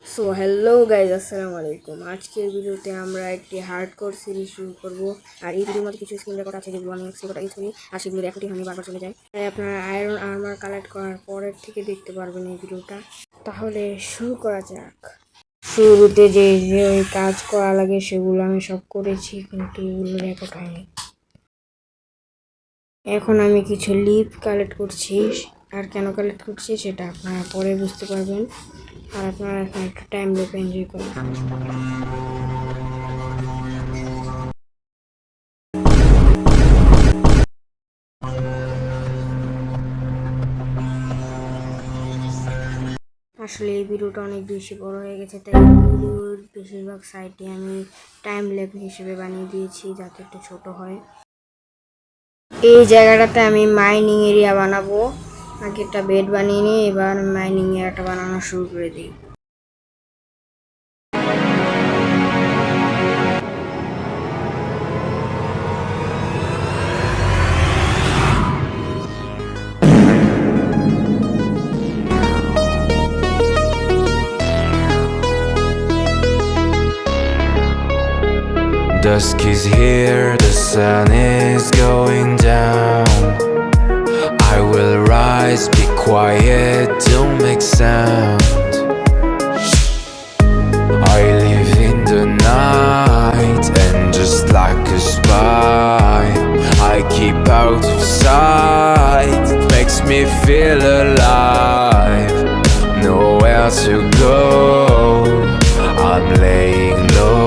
So hello guys, আসসালামু আলাইকুম। আজকের ভিডিওতে আমরা একটি হার্ডকোর সিরিজ শুরু করব। আর এই ভিডিওর মধ্যে কিছু স্ক্রিন রেকর্ড আছে যেগুলো আমি স্ক্রিন রেকর্ড ইউজ করি, আর সেগুলো রেকর্ডিং আমি বারবার চলে যায়। তাই আপনারা আয়রন আর্মার কালেক্ট করার পরের থেকে দেখতে পারবেন এই ভিডিওটা। তাহলে শুরু করা যাক। শুরুতে যে যে ওই কাজ করা লাগে সেগুলো আমি সব করেছি, কিন্তু এগুলো রেকর্ড হয়নি। এখন আমি কিছু লিভ কালেক্ট করছি, আর কেন কালেক্ট করছি সেটা আপনারা পরে বুঝতে পারবেন। আর আপনারা এখন একটু টাইম লুপ এনজয় করুন। আসলে এই ভিডিওটা অনেক বেশি বড় হয়ে গেছে, তাই ভিডিওর বেশিরভাগ সাইটে আমি টাইম ল্যাপ হিসেবে বানিয়ে দিয়েছি যাতে একটু ছোট হয়। এই জায়গাটাতে আমি মাইনিং এরিয়া বানাবো। আগে একটা বেড বানিয়ে নিয়ে এবার মাইনিং এরিয়াটা বানানো শুরু করে দিই। Dusk is here, the sun is going down. I will rise, be quiet, don't make sound. I live in the night, and just like a spy, I keep out of sight. It makes me feel alive, nowhere to go, I'm laying low.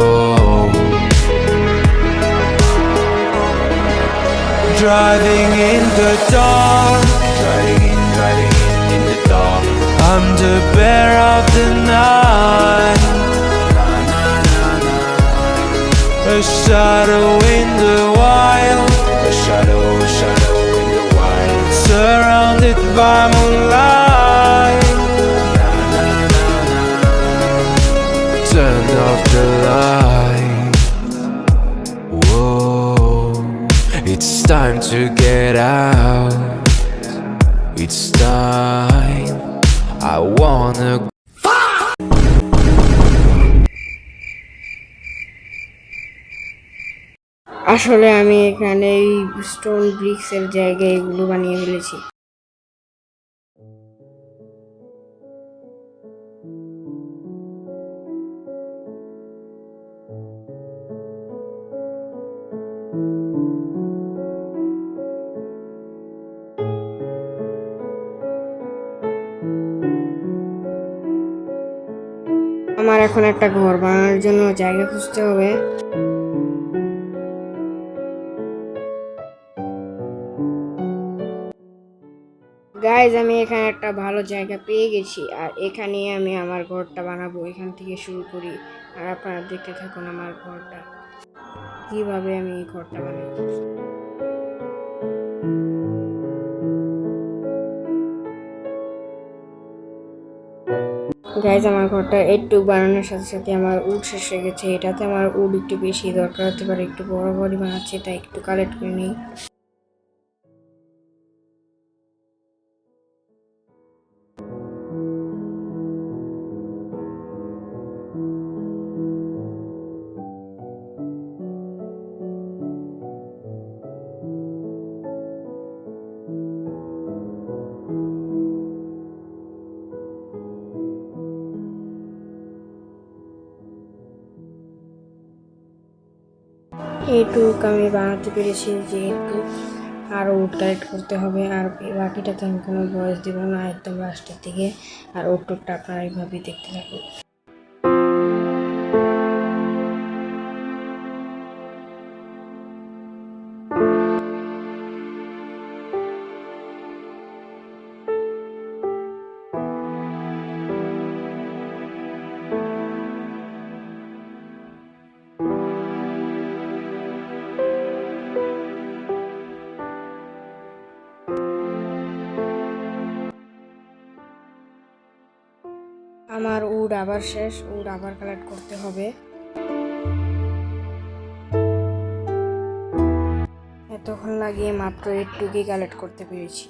Driving in the dark, driving in the dark. I'm the bear of the night, a shadow in the wild, a shadow in the wild. Surrounded by moonlight, turn off the light. Whoa, it's time to get out. It's time, I wanna আসলে আমি এখানে এই stone ব্রিক্সের জায়গায় এগুলো বানিয়ে ফেলেছি। আমার এখন একটা ঘর বানানোর জন্য জায়গা খুঁজতে হবে। গাইজ, আমি এখানে একটা ভালো জায়গা পেয়ে গেছি, আর এখানে আমি আমার ঘরটা বানাবো। এখান থেকে শুরু করি, আর আপনারা দেখতে থাকুন আমার ঘরটা কিভাবে আমি এই ঘরটা বানাই। গাইজ, আমার ঘরটা একটু বানানোর সাথে সাথে আমার উড শেষ হয়ে গেছে। এটাতে আমার উড একটু বেশি দরকার হতে পারে, একটু বড় বড় বানাচ্ছে, তাই একটু কালেক্ট করে নিই। এইটুক আমি বানাতে পেরেছি, যে একটু আরও উড কালেক্ট করতে হবে। আর বাকিটাতে আমি কোনো ভয়েস দিব না, একদম লাস্টের দিকে। আর উডটুকটা আপনারা এইভাবেই দেখতে থাকুন। আমার উড আবার শেষ, উড আবার কালেক্ট করতে হবে। এতক্ষণ লাগিয়ে মাত্র একটুকুই কালেক্ট করতে পেরেছি।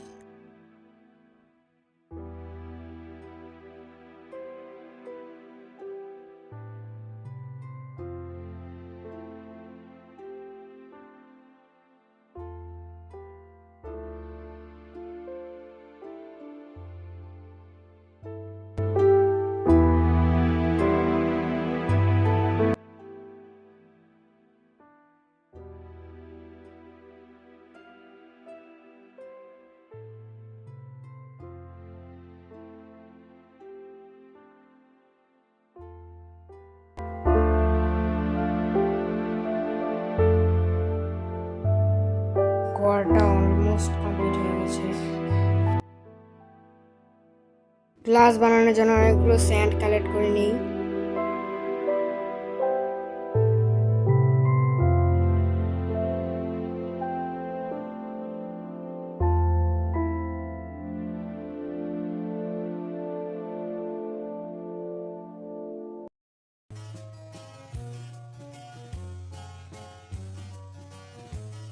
গ্লাস বানানোর জন্য অনেকগুলো স্যান্ড কালেক্ট করে নিই।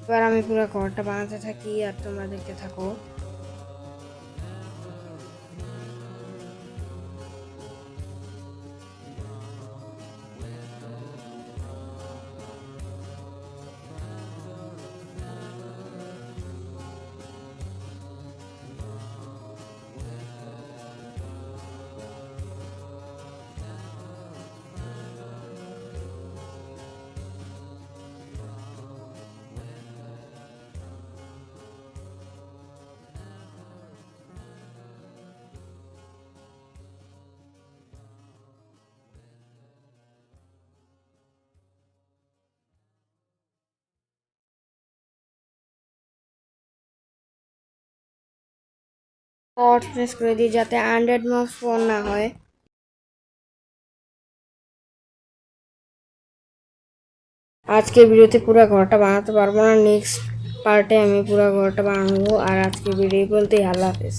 এবার আমি পুরো ঘরটা বানাতে থাকি আর তোমরা দেখতে থাকো। কট প্রেস করে দিই যাতে অ্যান্ড্রয়েড মোড ফোন না হয়। আজকের ভিডিওতে পুরো ঘরটা বানাতে পারবো না, নেক্সট পার্টে আমি পুরো ঘরটা বানাবো। আর আজকের ভিডিও বলতেই আল্লাহ হাফেজ।